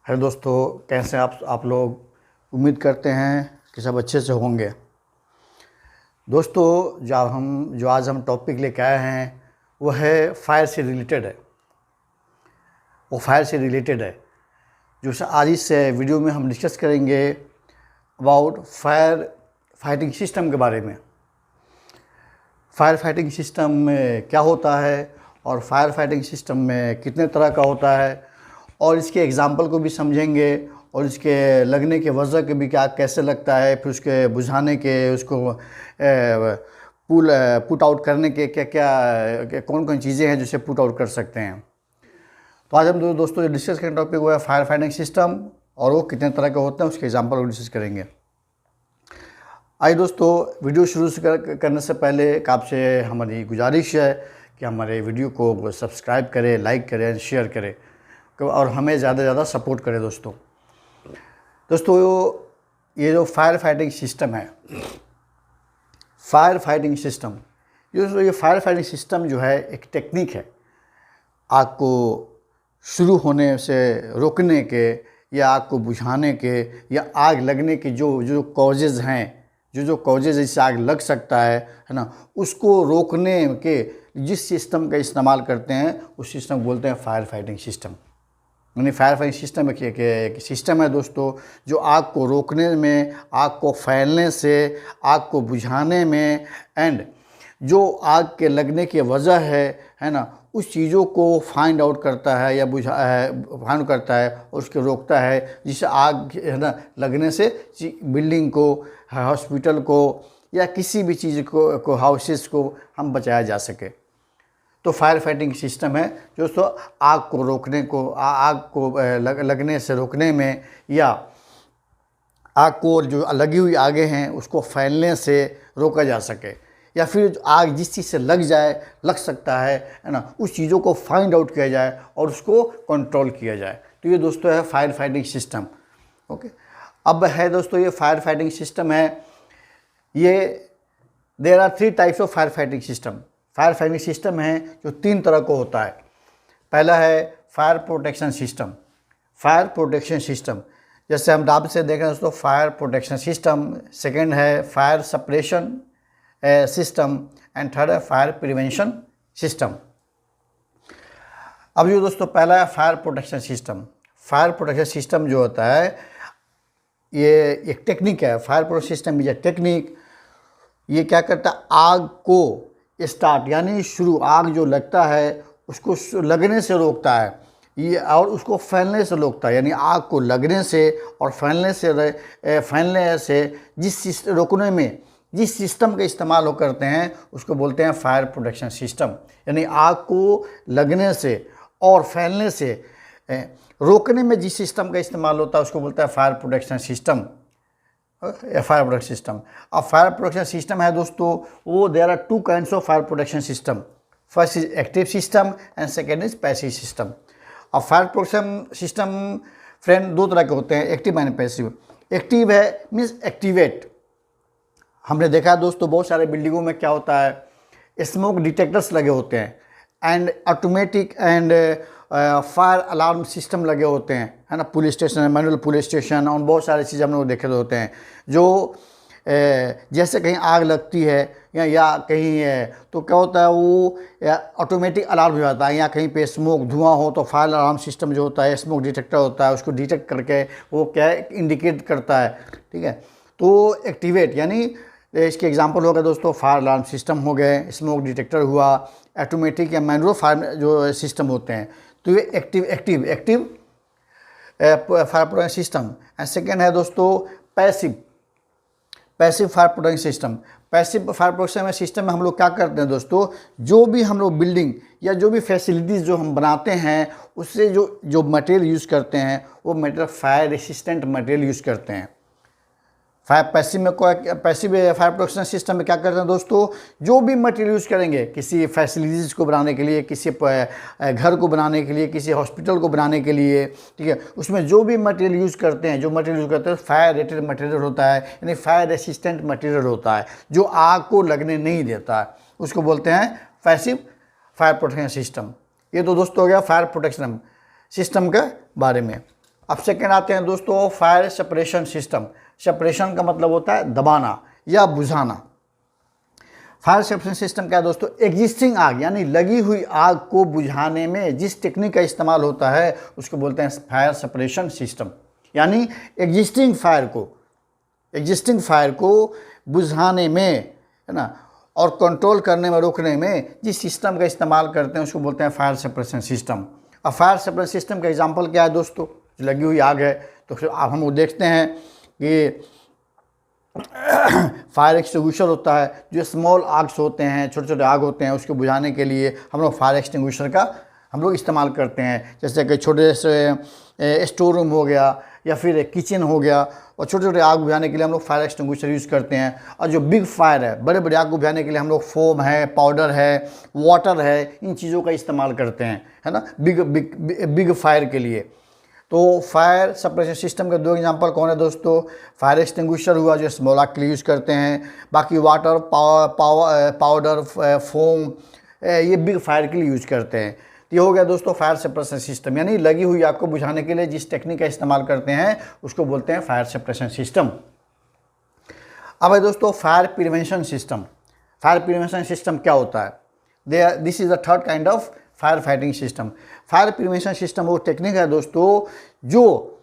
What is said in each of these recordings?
Hello दोस्तों, कैसे आप लोग। उम्मीद करते हैं कि सब अच्छे से होंगे। दोस्तों, जो आज हम टॉपिक लेके आए हैं वो है फायर से रिलेटेड है। वो फायर से रिलेटेड है जो आज इस वीडियो में हम डिस्कस करेंगे अबाउट फायर फाइटिंग सिस्टम के बारे में। फायर फाइटिंग सिस्टम में क्या होता है और फायर फाइटिंग सिस्टम में कितने तरह का होता है, और इसके एग्ज़ाम्पल को भी समझेंगे और इसके लगने के वजह के भी क्या कैसे लगता है, फिर उसके बुझाने के, उसको पुट आउट करने के क्या क्या कौन कौन चीज़ें हैं जिसे पुट आउट कर सकते हैं। तो आज हम दोस्तों जो डिस्कस करें टॉपिक वो है फायर फाइटिंग सिस्टम और वो कितने तरह के होते हैं, उसके एग्जाम्पल को डिस्कस करेंगे। आइए दोस्तों, वीडियो शुरू करने से पहले एक आपसे हमारी गुजारिश है कि हमारे वीडियो को सब्सक्राइब करें, लाइक करें, शेयर करें और हमें ज़्यादा से ज़्यादा सपोर्ट करें। दोस्तों ये जो फायर फाइटिंग सिस्टम है, फायर फाइटिंग सिस्टम ये फायर फाइटिंग सिस्टम जो है एक टेक्निक है आग को शुरू होने से रोकने के या आग को बुझाने के या आग लगने के जो कॉजेज़ हैं, जो कॉजेज़ जिससे आग लग सकता है ना, उसको रोकने के जिस सिस्टम का इस्तेमाल करते हैं उस सिस्टम को बोलते हैं फायर फाइटिंग सिस्टम। यानी फायर फाइटिंग सिस्टम एक सिस्टम है दोस्तों जो आग को रोकने में, आग को फैलने से, आग को बुझाने में एंड जो आग के लगने की वजह है ना, उस चीज़ों को फाइंड आउट करता है या फाइंड करता है और उसको रोकता है, जिससे आग है ना लगने से बिल्डिंग को, हॉस्पिटल को या किसी भी चीज़ को हाउसेस को हम बचाया जा सके। तो फायर फाइटिंग सिस्टम है जो दोस्तों आग को रोकने को, आग को लगने से रोकने में या आग को जो लगी हुई आगे हैं उसको फैलने से रोका जा सके, या फिर आग जिस चीज़ से लग सकता है ना, उस चीज़ों को फाइंड आउट किया जाए और उसको कंट्रोल किया जाए। तो ये दोस्तों है फायर फाइटिंग सिस्टम। ओके, अब है दोस्तों ये फायर फाइटिंग सिस्टम है, ये there are 3 types of fire fighting system. Fire fighting system है जो 3 तरह का होता है। पहला है fire protection system. Fire protection system जैसे हम नाम से देख रहे हैं दोस्तों, फायर प्रोटेक्शन सिस्टम। सेकंड है fire suppression system and third है फायर प्रिवेंशन सिस्टम। अब जो दोस्तों पहला है fire protection system. Fire protection system जो होता है ये एक टेक्निक है। Fire protection system is a technique. ये क्या करता है, आग को स्टार्ट यानी शुरू, आग जो लगता है उसको लगने से रोकता है ये, और उसको फैलने से रोकता है। यानी आग को लगने से और फैलने से रोकने में जिस सिस्टम का इस्तेमाल हो करते हैं उसको बोलते हैं फायर प्रोटेक्शन सिस्टम। यानी आग को लगने से और फैलने से रोकने में जिस सिस्टम का इस्तेमाल होता है उसको बोलता है fire protection system. Fire protection system. अब फायर प्रोटेक्शन सिस्टम है दोस्तों, वो there are 2 kinds of fire protection system. First is active system and second is passive system. अब फायर प्रोटेक्शन सिस्टम फ्रेंड 2 तरह के होते हैं, एक्टिव एंड पैसिव। एक्टिव है मीन्स एक्टिवेट। हमने देखा है दोस्तों बहुत सारे बिल्डिंगों में क्या होता है, स्मोक डिटेक्टर्स लगे होते हैं and automatic and fire alarm system लगे होते हैं, है ना। Police station, manual police station और बहुत सारी चीज़ें हम लोग देखे होते हैं जो जैसे कहीं आग लगती है या कहीं है तो क्या होता है, वो ऑटोमेटिक अलार्म हो जाता है। या कहीं पे स्मोक धुआं हो तो फायर अलार्म सिस्टम जो होता है, स्मोक डिटेक्टर होता है, उसको डिटेक्ट करके वो क्या इंडिकेट करता है, ठीक है। तो एक्टिवेट यानी इसके एग्जांपल हो गए दोस्तों फायर अलार्म सिस्टम हो गए, स्मोक डिटेक्टर हुआ, ऑटोमेटिक या मैनुअल फायर जो सिस्टम होते हैं। तो ये active fire protection system. And second है दोस्तों passive fire protection system. Passive fire protection system में हम लोग क्या करते हैं दोस्तों, जो भी हम लोग बिल्डिंग या जो भी फैसिलिटीज़ जो हम बनाते हैं उससे जो मटेरियल यूज़ करते हैं वो material fire resistant material use करते हैं। पैसिव फायर प्रोटेक्शन सिस्टम में क्या करते हैं दोस्तों, जो भी मटेरियल यूज़ करेंगे किसी फैसिलिटीज़ को बनाने के लिए, किसी घर को बनाने के लिए, किसी हॉस्पिटल को बनाने के लिए, ठीक है, उसमें जो भी मटेरियल यूज़ करते हैं फायर रेटेड मटेरियल होता है, यानी फायर रेसिस्टेंट मटेरियल होता है जो आग को लगने नहीं देता है, उसको बोलते हैं पैसिव फायर प्रोटेक्शन सिस्टम। ये तो दोस्तों हो गया फायर प्रोटेक्शन सिस्टम के बारे में। अब सेकेंड आते हैं दोस्तों फायर सेपरेशन सिस्टम। सेपरेशन का मतलब होता है दबाना या बुझाना। फायर सेपरेशन सिस्टम क्या है दोस्तों? एग्जिस्टिंग आग यानी लगी हुई आग को बुझाने में जिस टेक्निक का इस्तेमाल होता है उसको बोलते हैं फायर सेपरेशन सिस्टम। यानी एग्जिस्टिंग फायर को बुझाने में, है ना, और कंट्रोल करने में, रोकने में जिस सिस्टम का इस्तेमाल करते हैं उसको बोलते हैं फायर सेपरेशन सिस्टम। अब फायर सेपरेशन सिस्टम का एग्जांपल क्या है दोस्तों? जो लगी हुई आग है तो फिर अब हम वो देखते हैं कि फायर एक्सटिंग्विशर होता है, जो स्मॉल आग्स होते हैं, छोटे छोटे आग होते हैं, उसको बुझाने के लिए हम लोग फायर एक्सटिंग्विशर का हम लोग इस्तेमाल करते हैं। जैसे कि छोटे से स्टोर रूम हो गया या फिर किचन हो गया, और छोटे छोटे आग बुझाने के लिए हम लोग फायर एक्सटिंग्विशर यूज़ करते हैं। और जो बिग फायर है, बड़े बड़े आग को बुझाने के लिए हम लोग फोम है, पाउडर है, वाटर है, इन चीज़ों का इस्तेमाल करते हैं, है ना, बिग फायर के लिए। तो फायर सेपरेशन सिस्टम के दो एग्जांपल कौन है दोस्तों? फायर एक्सटिंग्विशर हुआ जो स्मॉल आग के लिए यूज़ करते हैं, बाकी वाटर, पाउडर, फोम, ये बिग फायर के लिए यूज़ करते हैं। ये हो गया दोस्तों फायर सेपरेशन सिस्टम, यानी लगी हुई आग को बुझाने के लिए जिस टेक्निक का इस्तेमाल करते हैं उसको बोलते हैं फायर सेपरेशन सिस्टम। अब है दोस्तों fire prevention system. Fire prevention system क्या होता है? This is the third kind of fire fighting system. Fire prevention system वो टेक्निक है दोस्तों जो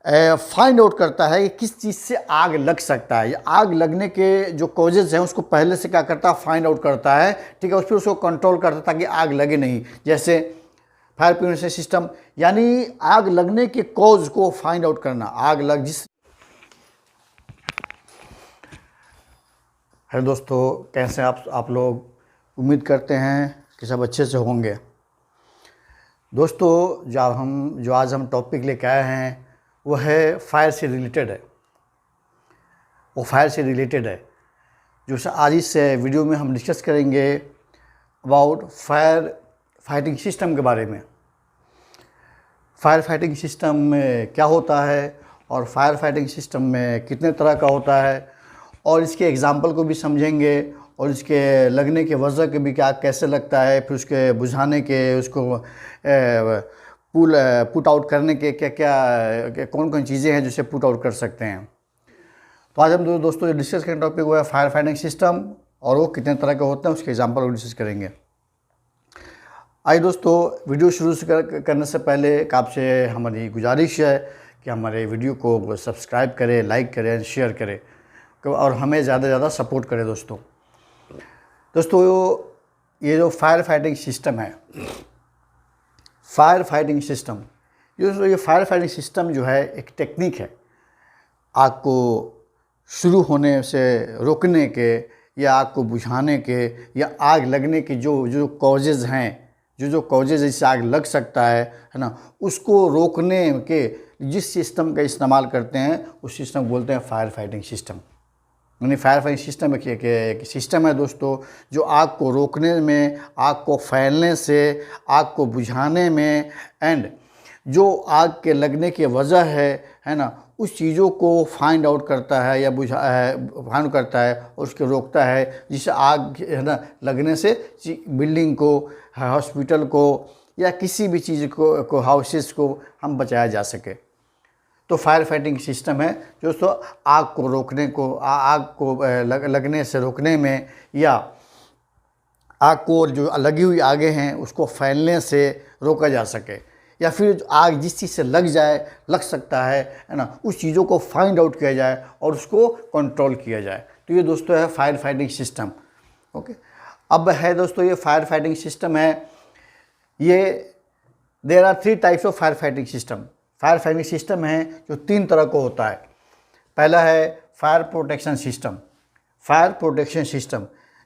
फाइंड आउट करता है कि किस चीज़ से आग लग सकता है, या आग लगने के जो कॉजेज हैं उसको पहले से क्या करता है, फाइंड आउट करता है, ठीक है, फिर उसको कंट्रोल करता है ताकि आग लगे नहीं। जैसे फायर प्रिवेंशन सिस्टम यानी आग लगने के कॉज को फाइंड आउट करना। आग लग जिस है दोस्तों, कैसे आप लोग? उम्मीद करते हैं कि सब अच्छे से होंगे। दोस्तों जो आज हम टॉपिक लेके आए हैं वो है फायर से रिलेटेड है। वो फायर से रिलेटेड है जो आज इस वीडियो में हम डिस्कस करेंगे अबाउट फायर फाइटिंग सिस्टम के बारे में। फायर फाइटिंग सिस्टम में क्या होता है और फायर फाइटिंग सिस्टम में कितने तरह का होता है, और इसके एग्जाम्पल को भी समझेंगे, और इसके लगने के वजह के भी क्या कैसे लगता है, फिर उसके बुझाने के, उसको पुट आउट करने के क्या कौन कौन चीज़ें हैं जिसे पुट आउट कर सकते हैं। तो आज हम दोस्तों डिस्कस करेंगे टॉपिक वो है फायर फाइटिंग सिस्टम, और वो कितने तरह के होते हैं उसके एग्जाम्पल को डिस्कस करेंगे। आइए दोस्तों, वीडियो शुरू से करने से पहले आपसे हमारी गुजारिश है कि हमारे वीडियो को सब्सक्राइब करें, लाइक करें, शेयर करें, और हमें ज़्यादा से ज़्यादा सपोर्ट करें। दोस्तों ये जो फायर फाइटिंग सिस्टम है, फायर फाइटिंग सिस्टम, ये फायर फाइटिंग सिस्टम जो है एक टेक्निक है आग को शुरू होने से रोकने के, या आग को बुझाने के, या आग लगने के जो कॉजेज़ हैं, जो कॉजेज़ जिससे आग लग सकता है ना, उसको रोकने के जिस सिस्टम का इस्तेमाल करते हैं उस सिस्टम को बोलते हैं फायर फाइटिंग सिस्टम। यानी फायर फाइटिंग सिस्टम एक सिस्टम है दोस्तों जो आग को रोकने में, आग को फैलने से, आग को बुझाने में, एंड जो आग के लगने की वजह है ना, उस चीज़ों को फाइंड आउट करता है या फाइंड करता है और उसको रोकता है, जिससे आग, है ना, लगने से बिल्डिंग को, हॉस्पिटल को, या किसी भी चीज़ को हाउसेस को हम बचाया जा सके। तो फायर फाइटिंग सिस्टम है जो दोस्तों आग को रोकने को, आग को लगने से रोकने में, या आग को जो लगी हुई आगे हैं उसको फैलने से रोका जा सके, या फिर आग जिस चीज़ से लग सकता है ना, उस चीज़ों को फाइंड आउट किया जाए और उसको कंट्रोल किया जाए। तो ये दोस्तों है फायर फाइटिंग सिस्टम। ओके, अब है दोस्तों ये फायर फाइटिंग सिस्टम है, ये there are 3 types of fire fighting system. Fire fighting system है जो 3 तरह का होता है। पहला है fire protection system. Fire protection system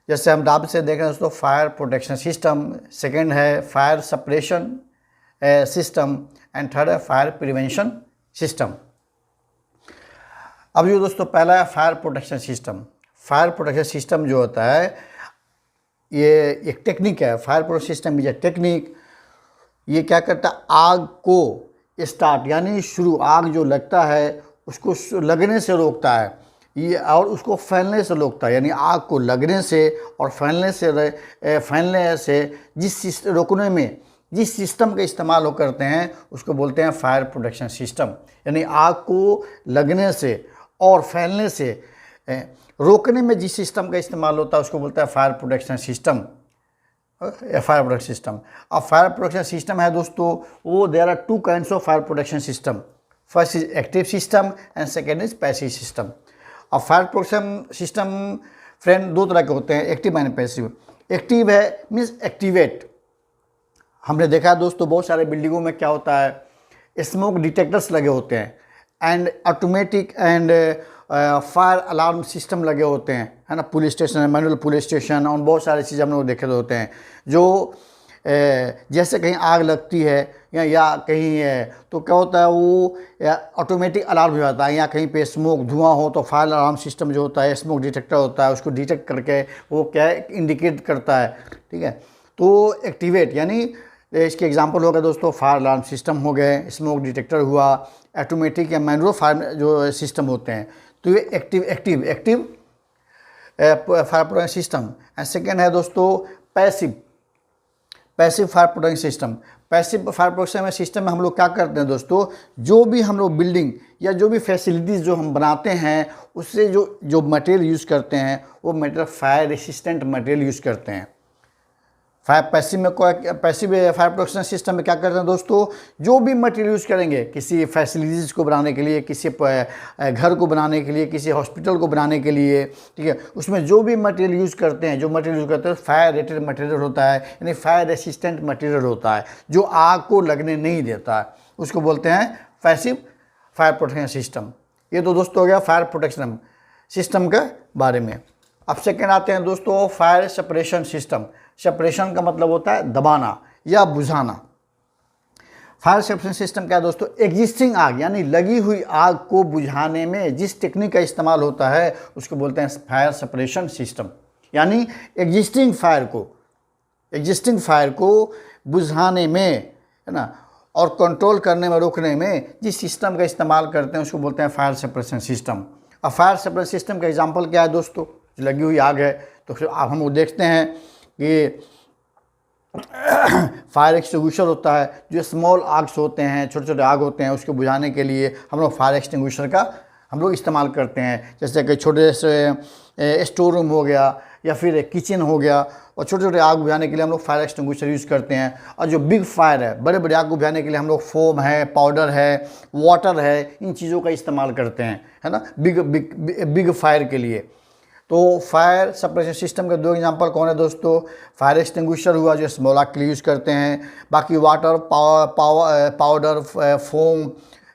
जैसे हम नाम से देख रहे हैं दोस्तों, फायर प्रोटेक्शन सिस्टम। सेकंड है fire suppression system, and third है फायर प्रिवेंशन सिस्टम। अब जो दोस्तों पहला है fire protection system. Fire protection system जो होता है ये एक टेक्निक है। Fire protection system is a technique. ये क्या करता है, आग को स्टार्ट यानी शुरू, आग जो लगता है उसको लगने से रोकता है, ये, और उसको फैलने से रोकता है। यानी आग को लगने से और फैलने से जिस रोकने में जिस सिस्टम का इस्तेमाल वो करते हैं उसको बोलते हैं फायर प्रोटेक्शन सिस्टम। यानी आग को लगने से और फैलने से रोकने में जिस सिस्टम का इस्तेमाल होता है उसको बोलता है fire protection system. Fire protection system. अब फायर प्रोटेक्शन सिस्टम है दोस्तों, वो there are two kinds of fire protection system. First is active system and second is passive system. अब फायर प्रोटेक्शन सिस्टम फ्रेंड दो तरह के होते हैं, एक्टिव एंड पैसिव। एक्टिव है मीन्स एक्टिवेट। हमने देखा है दोस्तों बहुत सारे बिल्डिंगों में क्या होता है, स्मोक डिटेक्टर्स लगे होते हैं and automatic and fire alarm system लगे होते हैं, है ना। Police station, manual police station और बहुत सारी चीज़ें हम लोग देखे होते हैं जो जैसे कहीं आग लगती है या कहीं है तो क्या होता है वो ऑटोमेटिक अलार्म हो जाता है। या कहीं पे स्मोक धुआं हो तो फायर अलार्म सिस्टम जो होता है, स्मोक डिटेक्टर होता है, उसको डिटेक्ट करके वो क्या इंडिकेट करता है, ठीक है। तो एक्टिवेट यानी इसके एग्जांपल हो गए दोस्तों फायर अलार्म सिस्टम हो गए, स्मोक डिटेक्टर हुआ, ऑटोमेटिक या मैनुअल फायर जो सिस्टम होते हैं। तो ये active fire protection system. And second है दोस्तों passive fire protection system. Passive fire protection system में हम लोग क्या करते हैं दोस्तों, जो भी हम लोग बिल्डिंग या जो भी फैसिलिटीज़ जो हम बनाते हैं उससे जो मटेरियल यूज़ करते हैं वो material fire resistant material use करते हैं। पैसिव फायर प्रोटेक्शन सिस्टम में क्या करते हैं दोस्तों, जो भी मटेरियल यूज़ करेंगे किसी फैसिलिटीज़ को बनाने के लिए, किसी घर को बनाने के लिए, किसी हॉस्पिटल को बनाने के लिए, ठीक है, उसमें जो भी मटेरियल यूज़ करते हैं, जो मटेरियल यूज़ करते हैं फायर रेटेड मटेरियल होता है, यानी फायर रेसिस्टेंट मटेरियल होता है जो आग को लगने नहीं देता है, उसको बोलते हैं पैसिव फायर प्रोटेक्शन सिस्टम। ये तो दोस्तों हो गया फायर प्रोटेक्शन सिस्टम के बारे में। अब सेकेंड आते हैं दोस्तों फायर सेपरेशन सिस्टम। सेपरेशन का मतलब होता है दबाना या बुझाना। फायर सेपरेशन सिस्टम क्या है दोस्तों, एग्जिस्टिंग आग यानी लगी हुई आग को बुझाने में जिस टेक्निक का इस्तेमाल होता है उसको बोलते हैं फायर सेपरेशन सिस्टम। यानी एग्जिस्टिंग फायर को बुझाने में, है ना, और कंट्रोल करने में, रोकने में जिस सिस्टम का इस्तेमाल करते हैं उसको बोलते हैं फायर सेपरेशन सिस्टम। अब फायर सेपरेशन सिस्टम का एग्जाम्पल क्या है दोस्तों, लगी हुई आग है तो फिर आप हम देखते हैं कि फायर एक्सटिंग्विशर होता है, जो स्मॉल आग्स होते हैं, छोटे छोटे आग होते हैं, उसको बुझाने के लिए हम लोग फायर एक्सटिंग्विशर का हम लोग इस्तेमाल करते हैं। जैसे कि छोटे से स्टोर रूम हो गया या फिर किचन हो गया, और छोटे छोटे आग बुझाने के लिए हम लोग फायर एक्सटिंग्विशर यूज़ करते हैं। और जो बिग फायर है, बड़े बड़े आग को बुझाने के लिए हम लोग फोम है, पाउडर है, वाटर है, इन चीज़ों का इस्तेमाल करते हैं, है ना, बिग फायर के लिए। तो फायर सेपरेशन सिस्टम के दो एग्जांपल कौन है दोस्तों, फायर एक्सटिंग्विशर हुआ जो स्मॉल आग के लिए यूज़ करते हैं, बाकी वाटर, पाउडर, फोम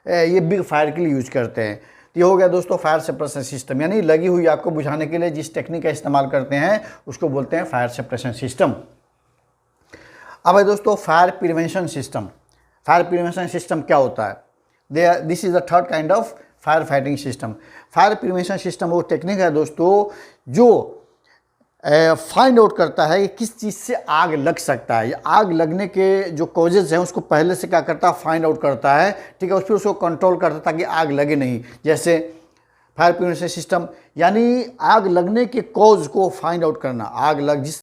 ये बिग फायर के लिए यूज़ करते हैं। ये हो गया दोस्तों फायर सेपरेशन सिस्टम, यानी लगी हुई आग को बुझाने के लिए जिस टेक्निक का इस्तेमाल करते हैं उसको बोलते हैं फायर सेपरेशन सिस्टम। अब है दोस्तों fire prevention system. Fire prevention system क्या होता है, this is the third kind of fire fighting system. Fire prevention system वो टेक्निक है दोस्तों जो फाइंड आउट करता है कि किस चीज़ से आग लग सकता है, या आग लगने के जो कॉजेज हैं उसको पहले से क्या करता है, फाइंड आउट करता है, ठीक है, फिर उसको कंट्रोल करता है ताकि आग लगे नहीं। जैसे फायर प्रिवेंशन सिस्टम यानी आग लगने के कॉज को फाइंड आउट करना, आग लग जिस